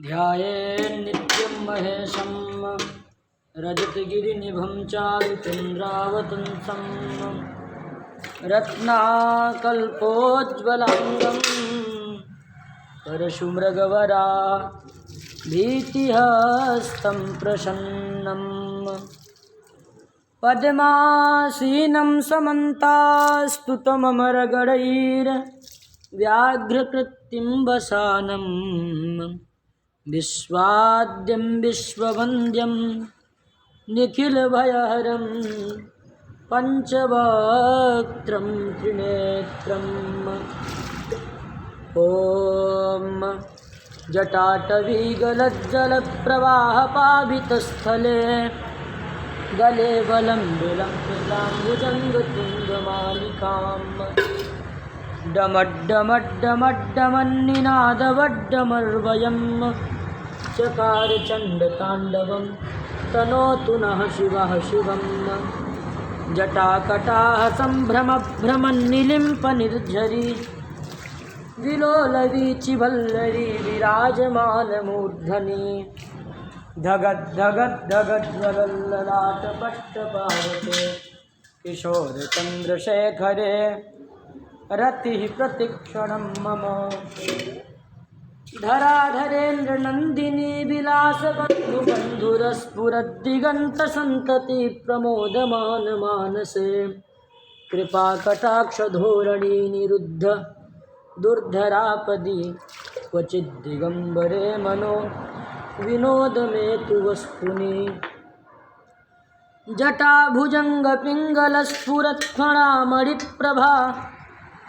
ध्यायेन्नित्यं महेशं रजतगिरिनिभं चारुचन्द्रावतंसं रत्नाकल्पोज्ज्वलाङ्गं परशुमृगवरा भीतिहस्तं प्रसन्नं पद्मासीनं समन्तास्तुतममरगणैर्व्याघ्रकृत्तिं वसानं विश्वाद्यं विश्ववन्द्यं निखिलभयहरं पञ्चवक्त्रं त्रिनेत्रम् ॐ जटाटवीगलज्जलप्रवाहपाभितस्थले गले वलम्बिलम्बिताम्बुजङ्गतुङ्गमालिकां डमड्डमड्डमड्डमन्निनादवड्डमर्वयं चकार चण्डताण्डवं तनोतु नः शिवः शिवं जटाकटाः सम्भ्रमभ्रमन्निलिम्पनिर्झरी विलोलवीचिवल्लरी विराजमानमूर्धनि धगद्धगद्धगज्ज्वलल्ललाटपट्टपावके किशोरचन्द्रशेखरे रतिः प्रतिक्षणं मम धराधरेन्द्रनन्दिनी विलासबन्धुबन्धुरस्फुरद्दिगन्तसन्तति प्रमोदमानमानसे कृपाकटाक्षधोरणी निरुद्ध दुर्धरापदि क्वचिद्दिगम्बरे मनो विनोदमेतु वस्तुनि जटाभुजङ्गपिङ्गलस्फुरत्फणामणिप्रभा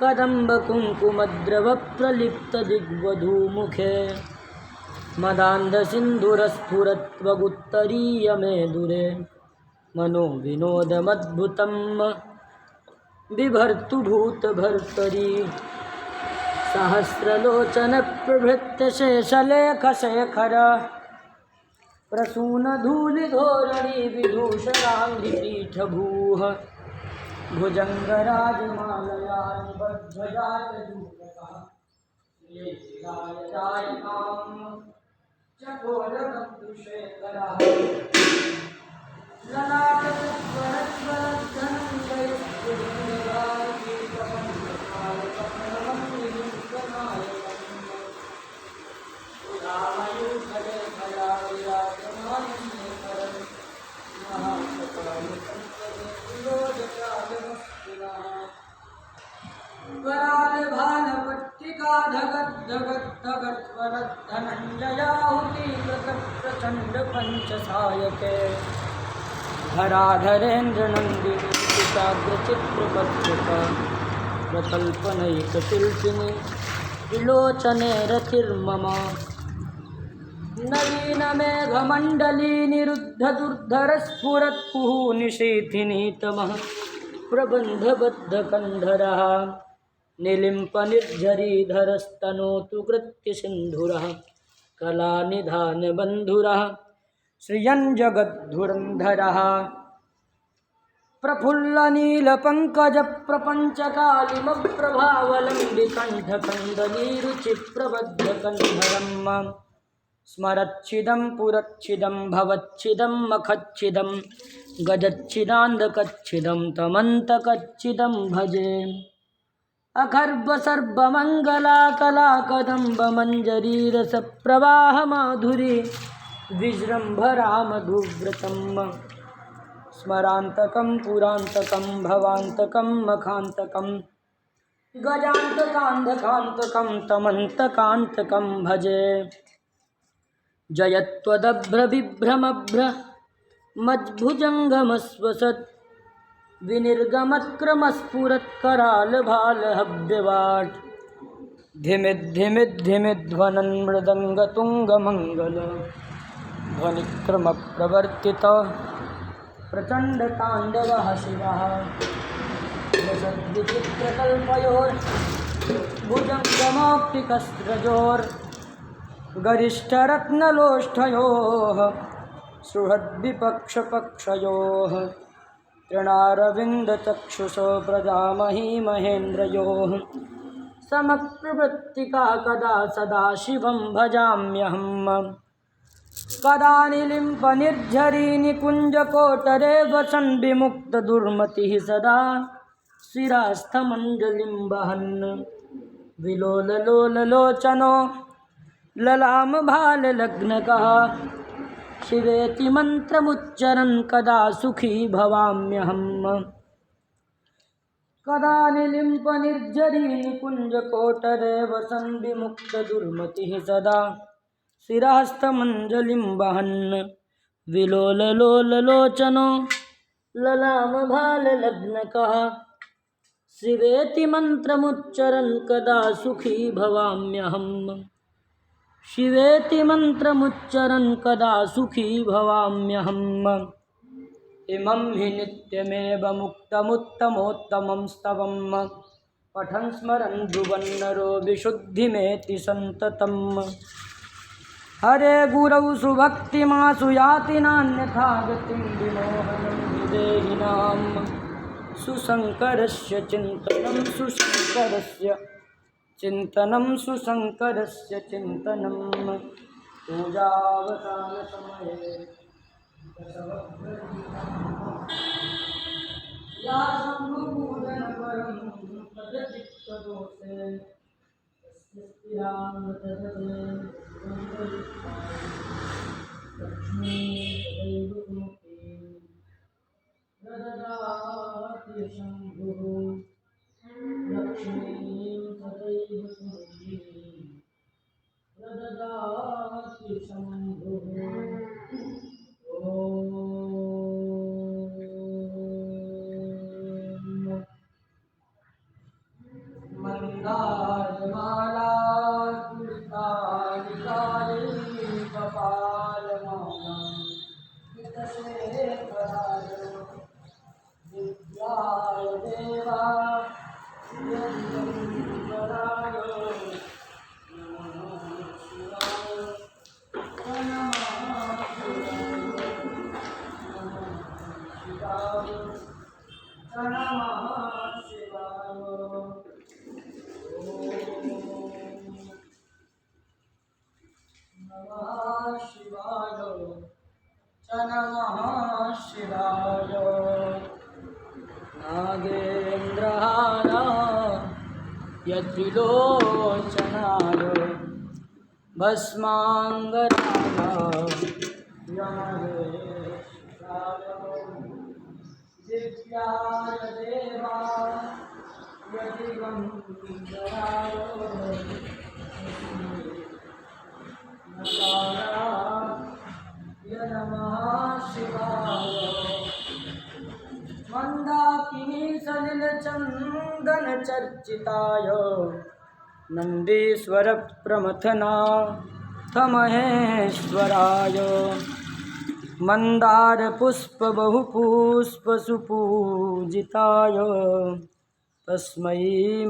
कदम्बकुङ्कुमद्रवप्रलिप्तदिग्वधूमुखे मदान्धसिन्धुरस्फुरत्वगुत्तरीयमेदुरे मनो विनोदमद्भुतं बिभर्तु भूतभर्तरी सहस्रलोचनप्रभृत्यशेषलेखशेखर प्रसूनधूलिधोरणी विभूषणाङ्घ्रिपीठभूः भुजङ्गराजमालया निबद्धजातदूतकः श्रीरायजायतां चकोरबद्धुशेखरः करालभालपट्टिका धगद्धगद्धगत्वलद्धनञ्जयाहुति प्रचण्डपञ्चसायके धराधरेन्द्रनन्दिनी चित्राग्रचित्रपत्रिका प्रकल्पनैकशिल्पिनी विलोचने रतिर्मम नवीनमेघमण्डली निरुद्धदुर्धरस्फुरत्कुः निशीथिनीतमः प्रबन्धबद्धकण्धरः निलिम्पनिर्झरीधरस्तनोतु कृत्यसिन्धुरः कलानिधानबन्धुरः श्रियञ्जगद्धुरन्धरः प्रफुल्लनीलपङ्कजप्रपञ्चकालिमप्रभावलम्बिकण्ठकन्दनीरुचिप्रबद्धकण्धरम् स्मरच्छिदं पुरच्छिदं भवच्छिदं मखच्छिदं गजच्छिदान्धकच्छिदं तमन्तकच्छिदं भजे अखर्वसर्वमङ्गलाकलाकदम्बमञ्जरीरसप्रवाहमाधुरी विजृम्भरामधुव्रतं स्मरान्तकं पुरान्तकं भवान्तकं मखान्तकं गजान्तकान्धकान्तकं तमन्तकान्तकं भजे जयत्वदभ्रविभ्रमभ्रमज्भुजङ्गमस्वसत् विनिर्गमत्क्रमस्फुरत्करालभालहव्यवाट् धिमिद्धिमिद्धिमिध्वनन् मृदङ्गतुङ्गमङ्गल ध्वनिक्रमप्रवर्तित प्रचण्डताण्डवः शिवः भुजङ्गमौक्तिकस्रजोर् गरिष्ठरत्नलोष्ठयोः सुहृद्विपक्षपक्षयोः तृणारविन्दचक्षुषो प्रजामही महेन्द्रयोः समप्रवृत्तिका कदा सदाशिवं भजाम्यहम् कदा निलिम्पनिर्झरी निकुञ्जकोटरे वसन् विमुक्तदुर्मतिः सदा शिरास्थमञ्जलिं वहन् विलोललोललोचनो ललामभाललग्नकः शिवेति मन्त्रमुच्चरन् कदा सुखी भवाम्यहम् कदा निलिम्पनिर्झरी निकुञ्जकोटरे वसन् विमुक्तदुर्मतिः सदा शिरास्थमञ्जलिं वहन् विलोललोललोचनो ललामभाललग्नकः शिवेति मन्त्रमुच्चरन् कदा सुखी भवाम्यहम् शिवेति मन्त्रमुच्चरन् कदा सुखी भवाम्यहम् इमं हि नित्यमेव मुक्तमुत्तमोत्तमं स्तवं पठन् स्मरन् ब्रुवन्नरो विशुद्धिमेति सन्ततम् हरे गुरौ सुभक्तिमासु याति नान्यथा गतिं विमोहनं हि देहिनां सुशङ्करस्य चिन्तनं सुशङ्करस्य चिन्तनं पूजावसानसमये या शम्भुपूजनपरं तदचित्तदोषे स्थिरां तदते लक्ष्मी तदैव मुक्तिं प्रददाति शम्भुः लक्ष्मीं तदैव मुक्तिं प्रददाति शम्भुः मन्दारमाला कुलिकालिकायै कपालमाला वितशेखराय विद्याय देवाय वराय नमः शिवाय नमः शिवाय नमः शिवाय नागेन्द्रहाराय यत्रिलोचनाय भस्माङ्गरागाय यमहेशाय दिव्याय देवाय दिगम्बराय नमः शिवाय मंदाकिनी सलिलचंदन चर्चिताय नंदीश्वर प्रमथनाथ महेश्वराय मंदार पुष्प बहुपुष्प सुपूजिताय तस्मै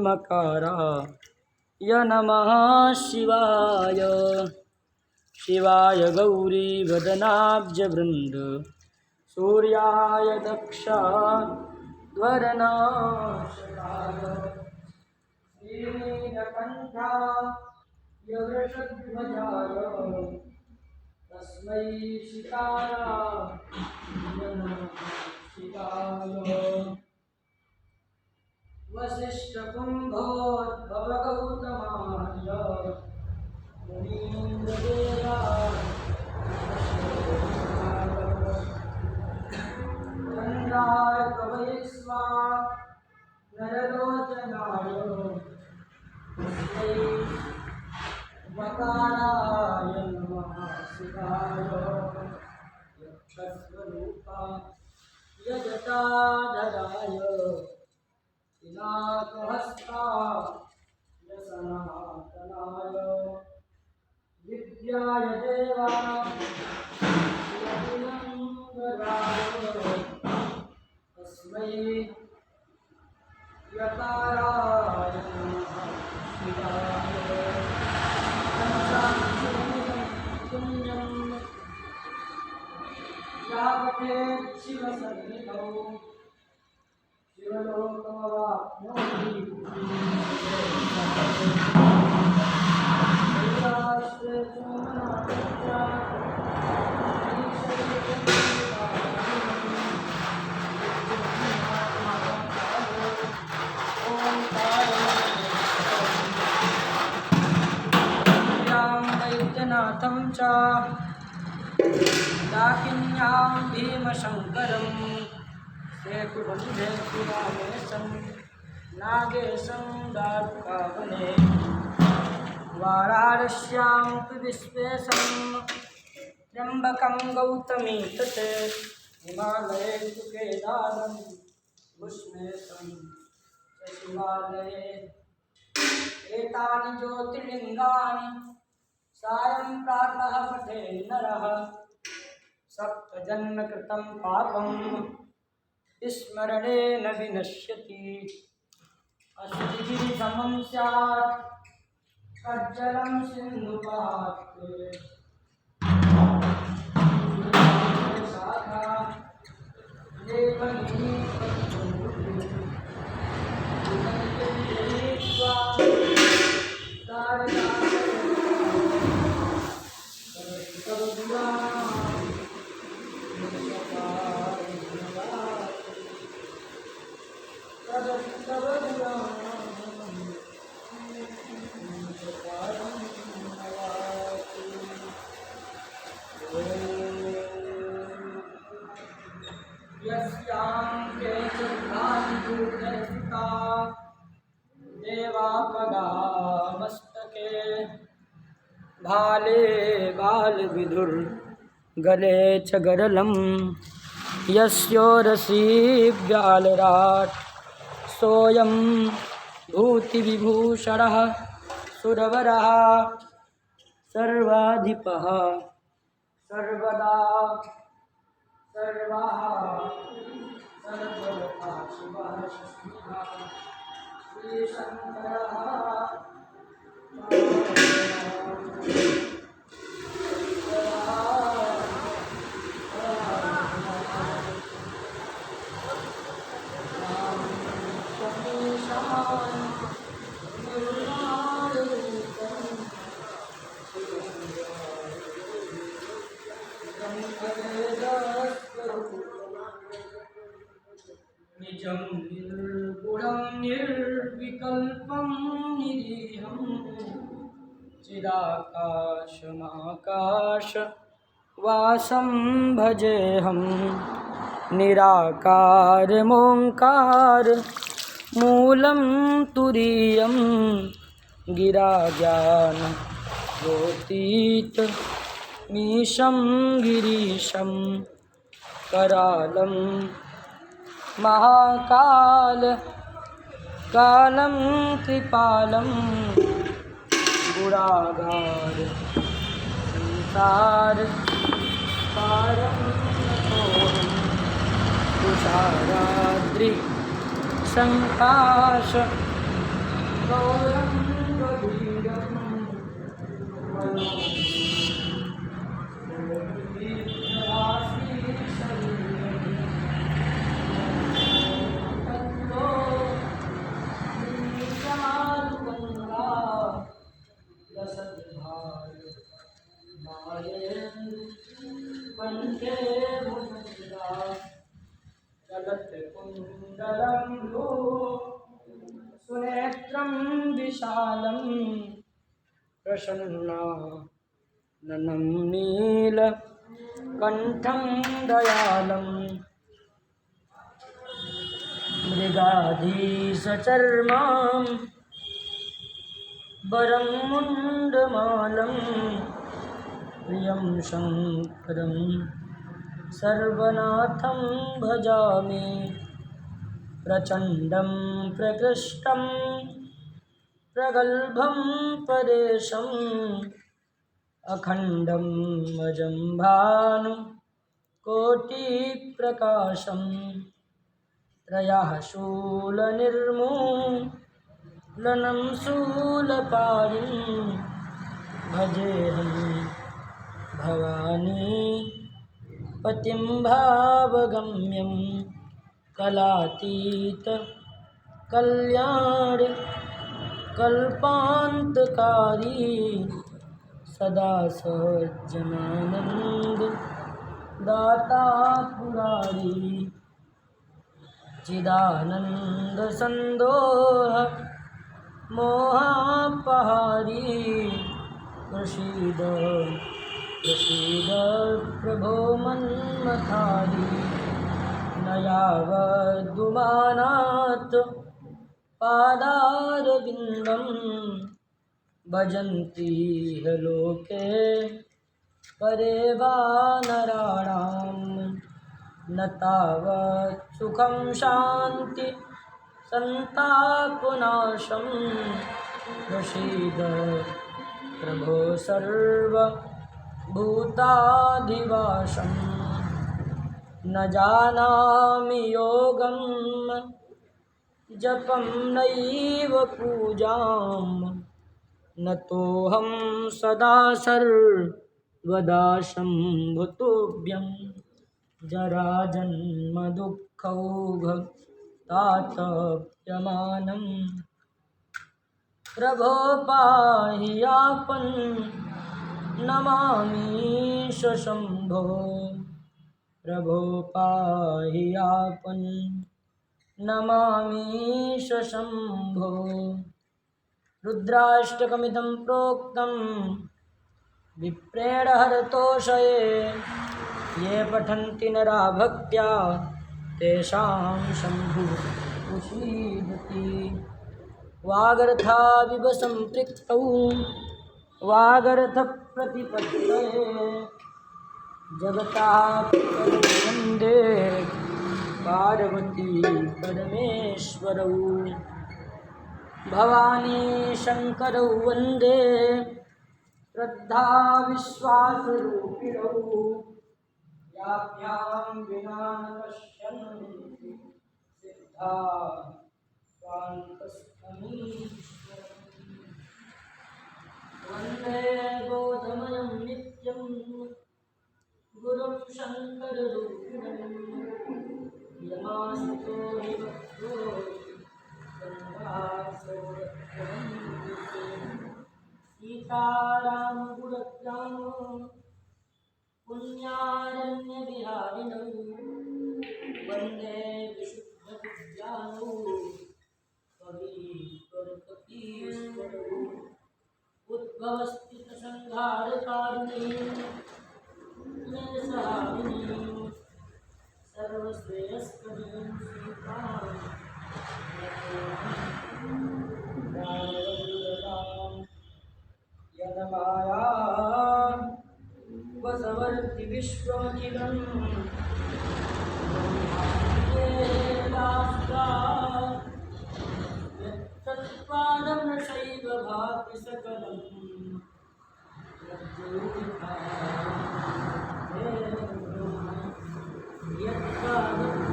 मकाराय नमः शिवाय शिवाय गौरी वदनाब्जवृन्द सूर्याय दक्षाध्वरनाशकाय श्रीनीलकण्ठाय वृषध्वजाय तस्मै शिकाराय नमः शिवाय वसिष्ठकुम्भोद्भवगौतमाय मुनीन्द्रदेवाय चन्द्राय कवयिस्वानरलोचनाय तस्मै मकाराय नमः शिवाय यक्षस्वरूपाय जटाधराय पिनाकहस्ताय सनातनाय विद्याय देवाय तस्मै यकाराय नमः शिवाय पुण्यं या पठेत् शिवसन्निधौ शिवलोकमवाप्नोति वैद्यनाथं च डाकिन्यां भीमशङ्करं शेखुवन्धे पुराणेशं नागेशं दारुकावने वाराणस्यां तु विश्वेशं त्र्यम्बकं गौतमी तटे हिमालये तु केदारं उष्णेशं च शिवालये एतानि ज्योतिर्लिङ्गानि सायं प्रातः पठे नरः सप्तजन्मकृतं पापं स्मरणेन विनश्यति अस्थिभिः समं स्यात् कज्जलं सिन्धुपात्रे शाखा लेपनी देवापगामस्तके भाले बालविधुर गले च गरलं यस्योरसी व्यालराट् सोऽयं भूतिविभूषणः सुरवरः सर्वाधिपः सर्वदा सर्वः सर्वदा शिवः श्रीशङ्करः निजं निर्गुणं निर्विकल्पं निरीहं चिदाकाशमाकाशवासं भजेऽहं निराकारमोङ्कार मूलं तुरीयं गिराज्ञानज्योतीत मीशं गिरीशं करालं महाकाल कालं कृपालं गुणागार संसार पारं नतोऽहं तुषाराद्रि संकाश गौरं गभीरं सुनेत्रं विशालं प्रसन्नाननं नीलकण्ठं दयालं मृगाधीशचर्मां वरं मुण्डमालं प्रियं शङ्करं सर्वनाथं भजामि प्रचण्डं प्रकृष्टं प्रगल्भं परेशम् अखण्डं अजं भानुकोटिप्रकाशं त्रयः शूलनिर्मूलनं शूलपाणिं भजेऽहं भवानी पतिं भावगम्यं कलातीत कल्याण कल्पांतकारी सदा सज्जनानंद दाता पुरारी चिदानंद संदोह मोहापहारी प्रसीद प्रसीद प्रभो मन्मथारी न यावदुमानात् पादारविन्दं भजन्ति ह लोके परे वा नराणां न तावत् सुखं शान्ति संतापनाशं प्रसीद प्रभो सर्वभूताधिवासं न जानामि योगं जपं नैव पूजां न तोऽहं सदा सर्वदा शम्भुतुभ्यं जराजन्म दुःखौघतातप्यमानं प्रभो पाहि यापन् नमामीश शम्भो प्रभो पाहि यापन् नमामीश शम्भो रुद्राष्टकमिदं प्रोक्तं विप्रेण हरतोषये ये पठन्ति नरा भक्त्या तेषां शम्भुरुषीदति वागर्थाविव सम्पृक्तौ वागर्थप्रतिपत्तये जगतां वन्दे पार्वती परमेश्वरौ भवानी शंकरौ वन्दे श्रद्धा विश्वासरूपिणौ याभ्यां विना न पश्यन्ति सिद्धा स्वान्तस्थमीश्वरम् वन्दे बोधमयं नित्यं गुरुं शङ्कररूपिणं यमास्तो हि भक्तो सीतारामगुणग्रामो पुण्यारण्यविहारिणौ वन्दे विशुद्धविद्यानौ कविकर्तकीश्वरौ उद्भवस्थितसंहारकारिणीं क्लेशहारिणीं सर्वश्रेयस्करीं सीतां यदमाया वसवर्ति विश्वमखिलं यत्तत्पादं न शैव भाति सकलं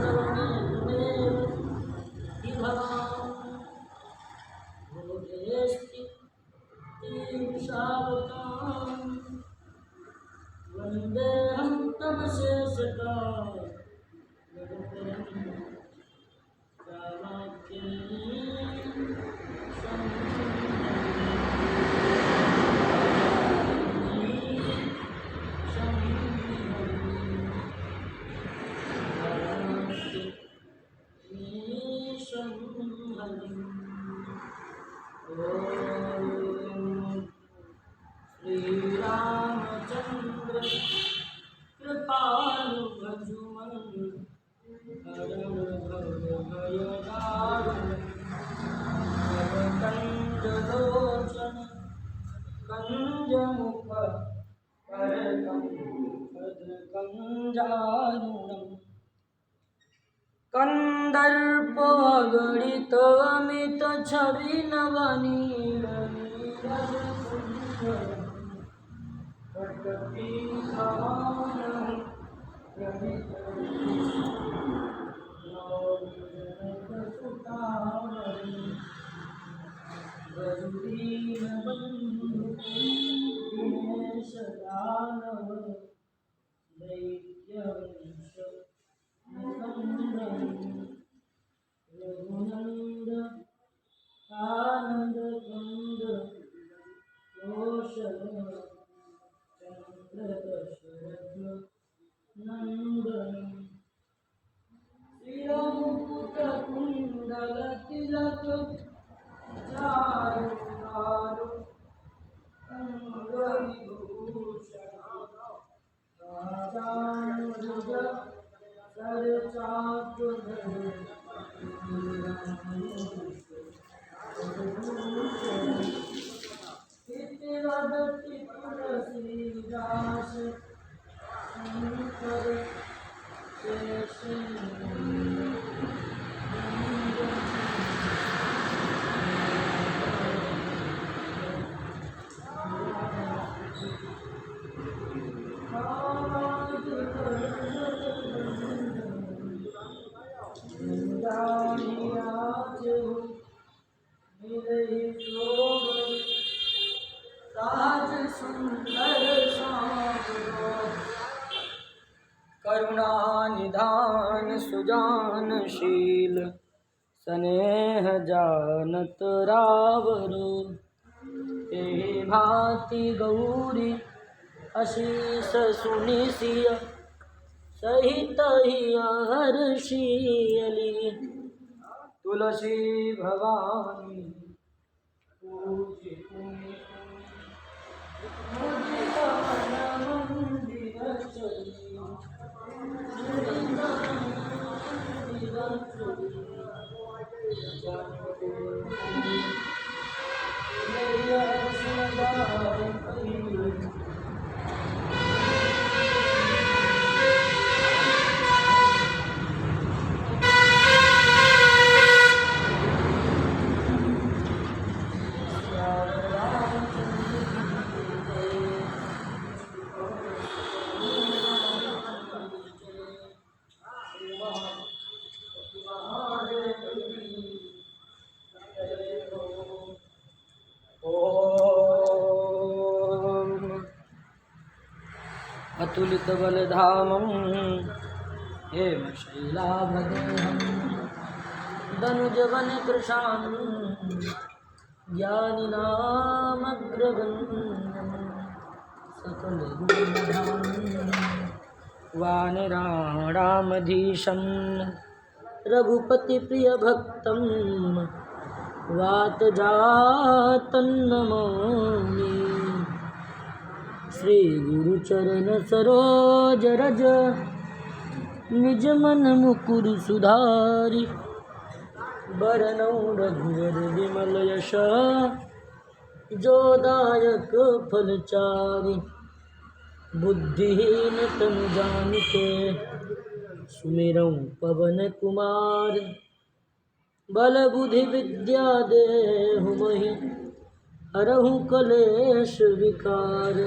यत्पादप्रवणेन्मेव हि भवान् भोगेस्ति शावकान् वन्देऽहं तव शेषकान् श्रीरामचन्द्र कृपालु भजुमन् हरण भवभयदारुण कंजमुख करकं भद्रकंजारुणम् कंदर्पगणित छवि नवनील रघुनंद तिलक चारु नारु अंगविभूषण राजानुज सरचापधर इति वदति तुलसीदास शंकर शेषेन्द्र करुणानिधान सुजानशील स्नेह जानत रावरो हे भांति गौरी अशीष सुनिसिय सहित हर्षियली तुलसी भवानी पूज्य पुनि मुदित मन मंदिर चली अतुलित बलधामं हेम शैलाभदेहं दनुजवन कृशां ज्ञानिनामग्रगण्यं सकलगुणधामं वानराणामधीशं रघुपतिप्रियभक्तं वातजातन्नमामि श्री गुरुचरण सरोज रज निज मन मुकुर सुधारि बरनौ रघुवर विमल यश जोदायक फलचारि बुद्धिहीन तनु जानिके सुमिरौ पवन कुमार बल बुद्धि विद्या देहु महि हरहु कलेश विकार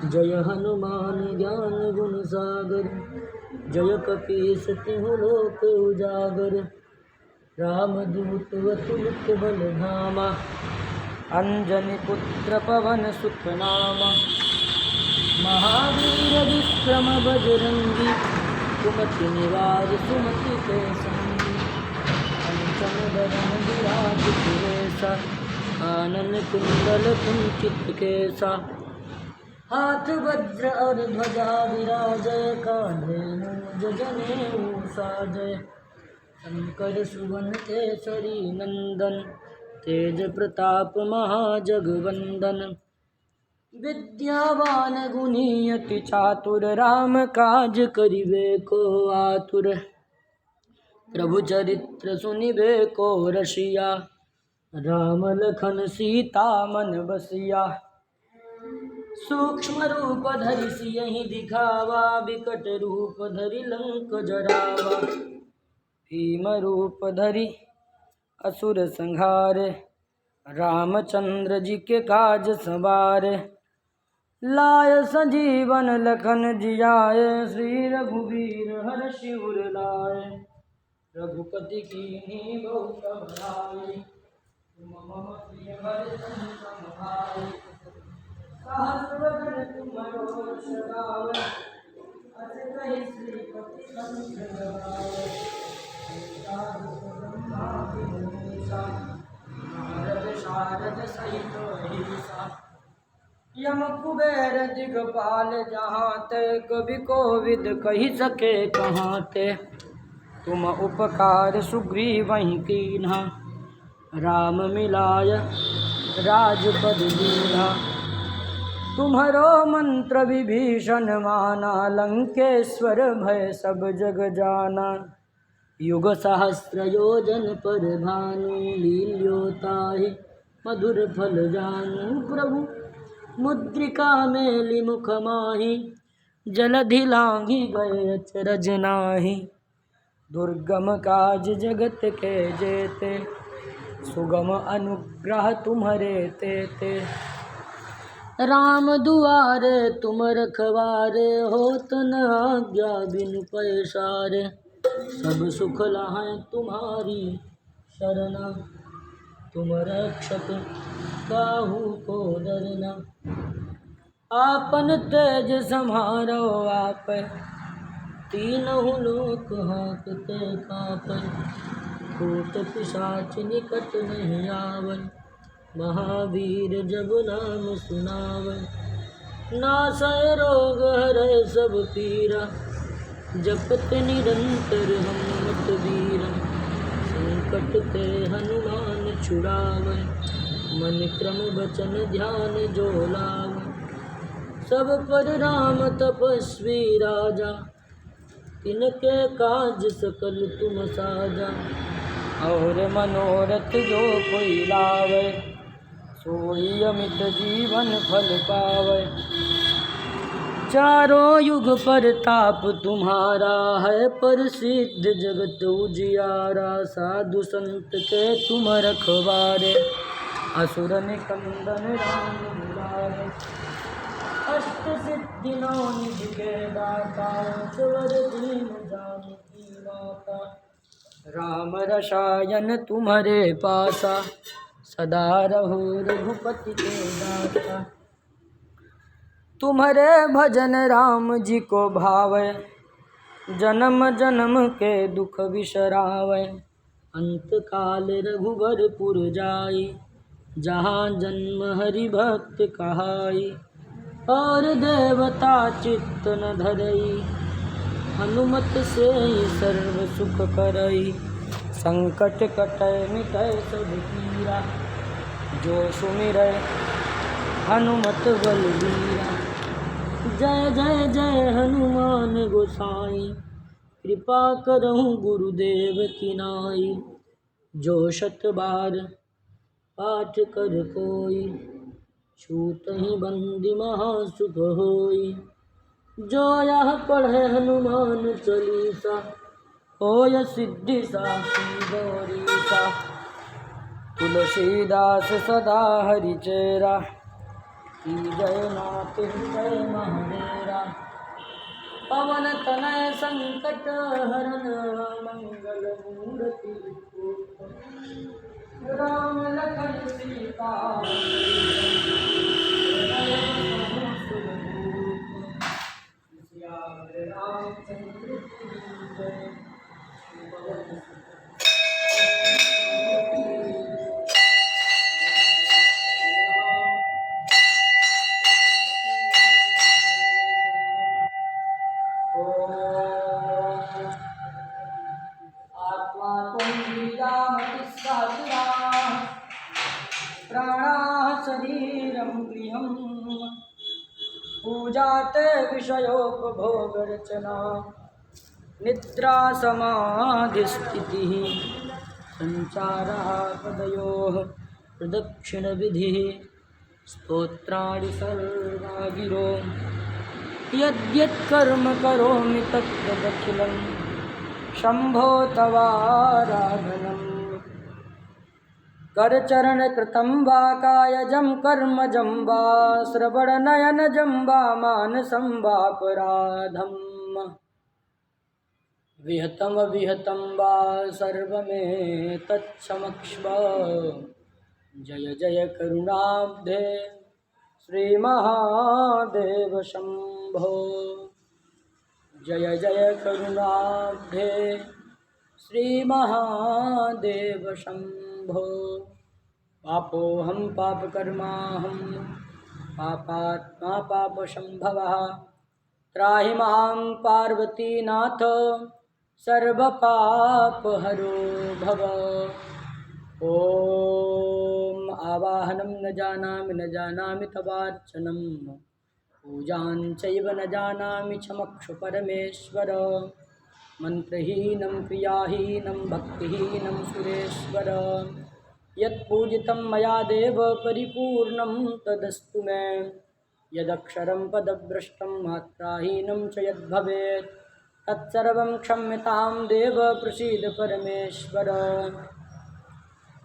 जय हनुमान ज्ञान गुण सागर जय कपीस तिहु लोक उजागर रामदूत अतुलित बल धामा अंजनी पुत्र पवन सुत नामा महावीर विक्रम बजरंगी कुमति निवार सुमति के संगी कंचन बरन विराज सुरेशा कानन कुंडल कुंचित केसा हाथ वज्र और ध्वजा विराजय कांधे मूंज जनेऊ साजय शंकर सुवन केसरी नंदन तेज प्रताप महाजगवंदन विद्यावान गुणी अति चातुर राम काज करिबे को आतुर प्रभु चरित्र सुनिबे को रसिया राम लखन सीता मन बसिया सूक्ष्म रूप धरि सियहि दिखावा बिकट रूप धरि लंक जरावा भीम रूप धरि असुर संहारे रामचंद्र जी के काज सवारे लाय संजीवन लखन जियाए श्री रघुवीर हर्षि उर लाए रघुपति कीन्ही बहुत बड़ाई तुम मम प्रिय भरतन सम भाई सहस बदन तुमरो सगावे अस कहि श्रीपति कंठ लगावे साधु ब्रह्मा विमुसा नारद शारद सहित अहिसा यम कुबेर दिगपाल जहाँ ते, कवि कोविद कही सके कहाँ ते। तुम उपकार सुग्रीवहि कीन्हा, राम मिलाय राजपद दीन्हा। तुम्हरो मंत्र विभीषण माना, लंकेश्वर भय सब जग जाना। युग सहस्र योजन पर भानु, लील्योताहि मधुर फल जानू। प्रभु मुद्रिका मेलि मुख माहि, जलधि लांघि गए अचरज नाही। दुर्गम काज जगत के जेते, सुगम अनुग्रह तुम्हरे तेते। राम दुआरे तुम रखवारे, होत न आज्ञा बिनु पैसारे। सब सुख लहै तुम्हारी शरणा, तुम रक्षक काहू को डरना। आपन तेज सम्हारो आपै, तीनहु लोक हाँकते काँपै। भूत पिशाच निकट नहीं आवै, महावीर जब नाम सुनावै। नासै रोग हरै सब पीरा, जपत निरंतर हनुमत बीरा। संकट ते हनुमान छुड़ावै, मन क्रम वचन ध्यान जो लावै। सब पर राम तपस्वी राजा, तिनके काज सकल तुम साजा। और मनोरथ जो कोई लावै, सोई अमित जीवन फल पावै। चारों युग परताप तुम्हारा है, प्रसिद्ध जगत उजियारा। साधु संत के तुम रखवारे, असुर निकंदन राम दुलारे। अष्ट सिद्धि नौ निधि के दाता, स्वर दीन जानकी माता। राम रसायन तुम्हारे पासा, सदा रहो रघुपति के दासा। तुम्हारे भजन राम जी को भावै, जन्म जन्म के दुख बिसरावै। अंत काल रघुबरपुर जाई, जहाँ जन्म हरि भक्त कहाई। और देवता चित्त न धरई, हनुमत से सर्व सुख करई। संकट कटै मिटै सब पीरा, जो सुमिरै हनुमत बलबीरा। जय जय जय हनुमान गोसाई, कृपा करहु गुरुदेव की नाई। जो शत बार पाठ कर कोई, छूटहि बंदी महासुख होई। जो यह पढ़े हनुमान चालीसा, होय सिद्धि साखी गौरीसा। तुलसीदास सदा हरिचेरा, जय नाथ हृदय महाडेरा। पवन तनय संकट हरन, मंगल मूर्ति राम लखन सीता। रामचंद्र की जय। आत्मा प्राणाः शरीरं गृहं, पूजाते विषयोपभोगरचना। निद्रा समाधिस्थितिः, संचारः पदयोः प्रदक्षिणविधिः। स्तोत्राणि सर्वा गिरो, यद्यत्कर्म करोमि तत्तदखिलं शम्भो तवाराधनम्। करचरणकृतं वा कायजं कर्मजं वा, श्रवणनयनजं वा मानसं वापराधम्। विहतम विहतं वा सर्वमेतत्क्षमस्व। जय जय करुणाब्धे श्रीमहादेव शम्भो। जय जय करुणाब्धे श्रीमहादेव शम्भो। पापोऽहं पापकर्माहं, पापात्मा पापसंभवः त्राहि मां पार्वतीनाथ सर्वपापहरो भव। ॐ आवाहनं न जानामि तवार्चनं पूजां चैव न जानामि क्षमस्व परमेश्वर। मंत्रहीनं क्रियाहीनं भक्तिहीनं सुरेश्वर। यत्पूजितं मया देव परिपूर्णं तदस्तु मे। यदक्षरं पदभ्रष्टं मात्राहीनं च यद्भवेत् तत्सर्वं क्षम्यतां देव प्रसीद परमेश्वर।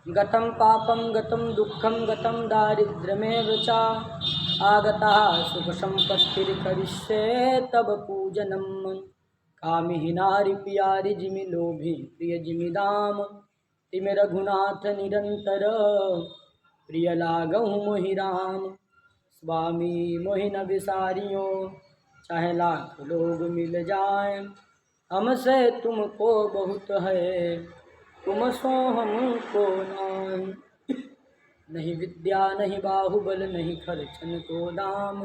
गतं पापं गतं दुःखं गतं दारिद्र्यमेव च आगतः सुखसम्पत्तिर्करिष्ये तव पूजनं। कामिहि नारि प्यारि जिमि लोभी प्रिय जिमि दाम तिमि रघुनाथ निरंतर प्रिय लागहु मोहि राम। स्वामी मोहि न बिसारियो चाहे लाख लोग मिल जाए हमसे तुमको बहुत है तुम सो हमको नाम। नहीं विद्या नहीं बाहुबल नहीं खर्चन को दाम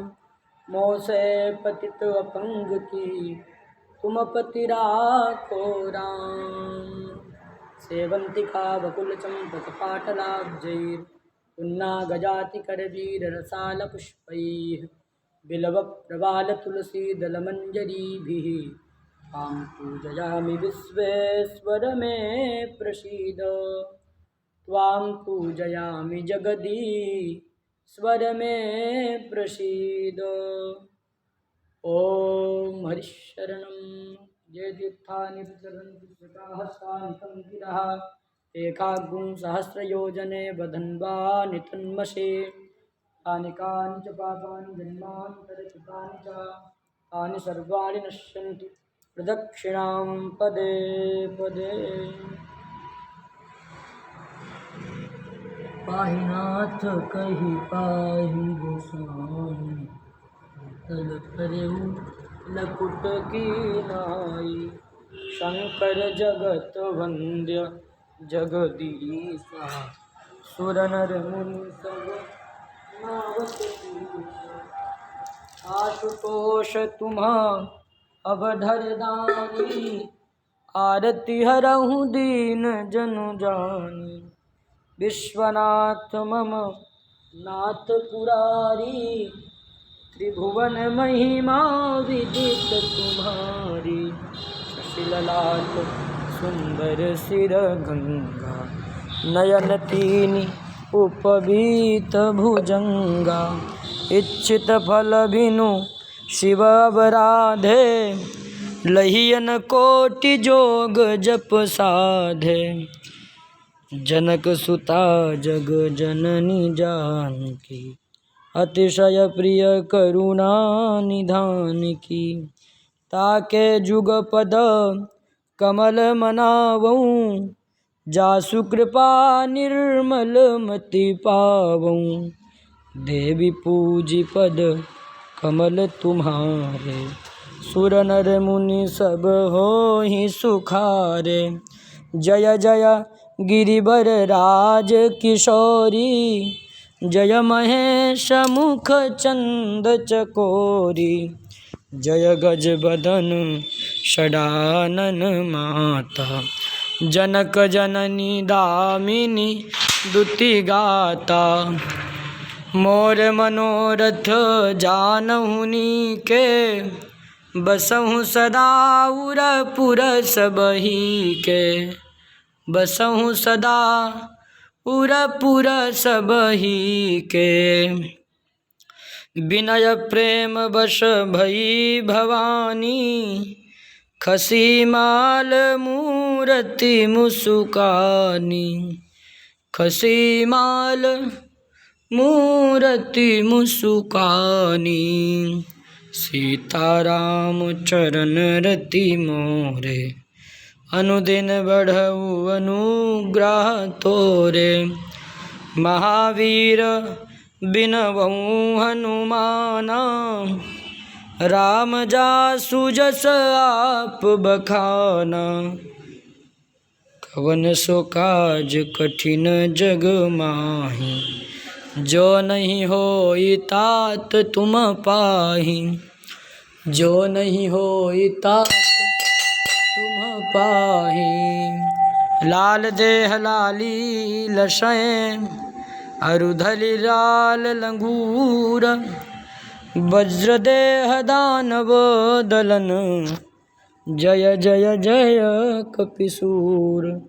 मोह से पतित अपंग की तुम पति राखो राम। सेवंतिका बकुल चंपक पाटलाब्जैर् पुन्ना गजाति करवीर रसाल पुष्पैः बिल्व प्रवाल तुलसी दल मंजरीभिः तां पूजयामि विश्वेश्वर मे प्रसीद। त्वां पूजयामि जगदीश्वर मे प्रसीद। ॐ हरिशरणं ये तीर्थानि प्रचरन्ति सकाहस्तानि गिरः एकाग्रं सहस्रयोजने बधन्वानि तन्मषे। तानि कानि च पापानि जन्मान्तरकृतानि च तानि सर्वाणि नश्यन्ति प्रदक्षिणां पदे पदे। पाहि नाथ कहि पाहि गोसाई तल करेऊ लकुट की नाई। शंकर जगत वंद्य जगदीशा सुर नर मुनि सब नावत आशुतोष तुम्हा अवधर दानी आरती हरहु दीन जनु जानी। विश्वनाथ मम नाथ पुरारी त्रिभुवन महिमा विदित तुम्हारी। शशिललाट सुंदर सिर गंगा नयन तीनि उपवीत भुजंगा। इच्छित फल बिनु शिव अवराधे लहियन कोटि जोग जप साधे। जनक सुता जग जननी जानकी अतिशय प्रिय करुणा निधान की। ताके जुग पद कमल मनावऊँ जासु कृपा निर्मल मति पावऊँ। देवी पूजी पद कमल तुम्हारे सुर नर मुनि सब होहि सुखारे। जय जय गिरिवर राज किशोरी जय महेश मुख चंद चकोरी। जय गज बदन षडानन माता जनक जननी दामिनी दुति गाता। मोर मनोरथ जानहुनी के बसहु सदा उरपुर सबही के। बसहु सदा उरपुर सबही के। विनय प्रेम बश भई भवानी खसी माल मूरति मुसुकानी। खसी माल मूरति मुसुकानी। सीताराम चरण रति मोरे अनुदिन बढ़ऊ अनुग्रह तोरे। महावीर बिनवऊँ हनुमाना राम जासु जस आप बखाना। कवन सो काज कठिन जग माही जो नहीं होई तात तुम पाही, जो नहीं होई तात तुम पाही। लाल देह लाली लशय अरुधलि लाल लंगूर, वज्र देह दानव दलन, जय जय जय कपिसूर,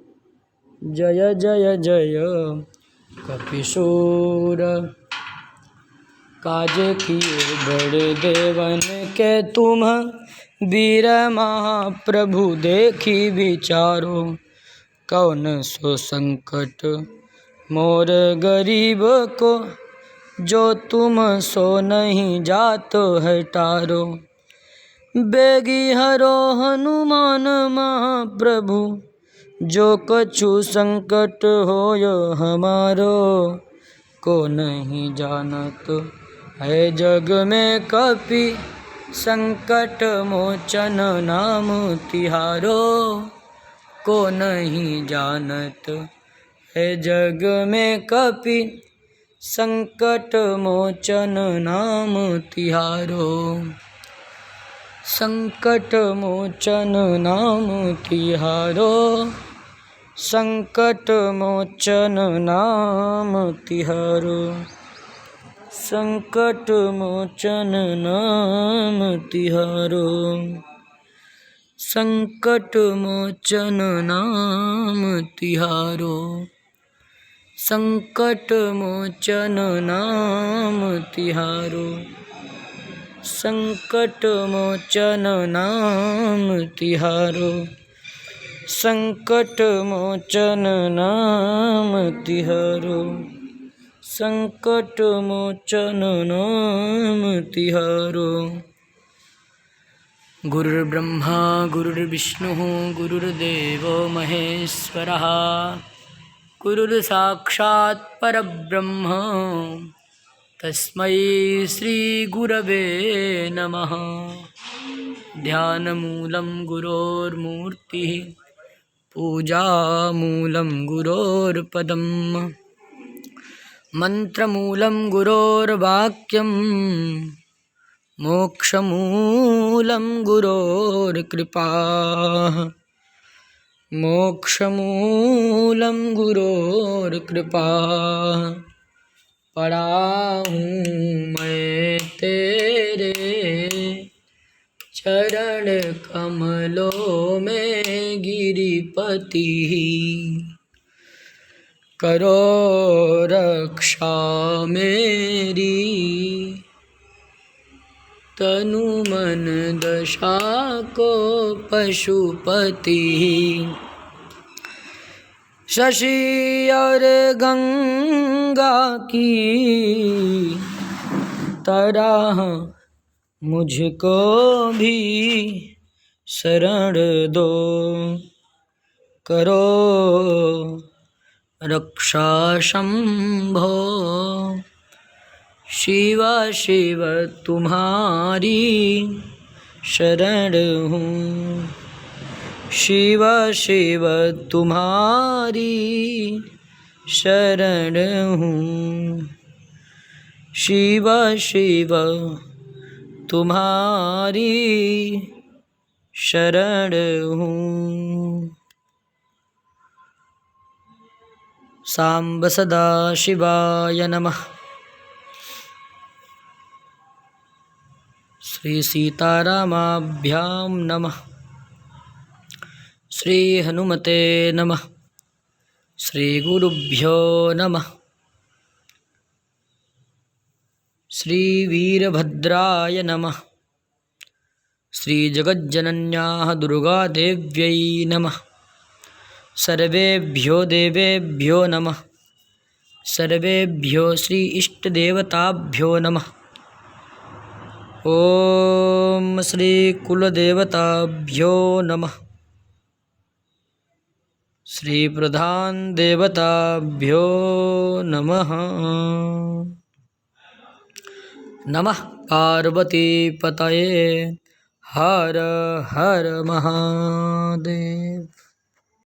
जय जय जय कपिसूर। काज किए बड़े देवन के तुम, वीर महाप्रभु देखी विचारो, कौन सो संकट मोर गरीब को, जो तुम सो नहीं जात है टारो। बेगी हरो हनुमान महाप्रभु, जो कछु संकट होय हमारो, को नहीं जानत है जग में कपि, संकट मोचन नाम तिहारो। को नहीं जानत है जग में कपि, संकट मोचन नाम तिहारो। संकट मोचन नाम तिहारो, संकट मोचन नाम तिहारो, संकट मोचन नाम तिहारो, संकट मोचन नाम तिहारो, संकट मोचन नाम तिहारो, संकट मोचन नाम तिहारो, संकट मोचन नाम तिहारो, संकट मोचन नाम तिहारो। गुरुर्ब्रह्मा गुरुर्विष्णुः गुरुर्देवो महेश्वरः, गुरुर्साक्षात् परब्रह्म, तस्मै श्री गुरवे नमः। ध्यानमूलं गुरोर्मूर्तिः, पूजामूलं गुरोर्पदं, मंत्रमूलं गुरोर्वाक्यं, मोक्षमूलं गुरोर्कृपा, मोक्षमूलं गुरोर्कृपा। पड़ा हूँ मैं तेरे चरण कमलों में गिरिपति, करो रक्षा मेरी, तनु मन दशा को पशुपति। शशि और गंगा की तरह मुझको भी शरण दो, करो रक्षा शंभो। शिव शिव तुम्हारी शरण हूँ, शिव शिव तुम्हारी शरण हूँ, शिव शिव तुम्हारी शरण हूँ। सांब सदा शिवाय नमः। श्री सीतारामाभ्यां नमः। श्री हनुमते नमः। श्री गुरुभ्यो नमः। श्री वीरभद्राय नमः। श्री जगज्जनन्याः दुर्गादेव्यै नमः। सर्वेभ्यो देवेभ्यो नमः। सर्वेभ्यो श्री इष्टदेवताभ्यो नमः। ओम श्री कुलदेवताभ्यो नमः। श्री प्रधान देवताभ्यो नमः। नमः पार्वती पतये। हर हर महादेव।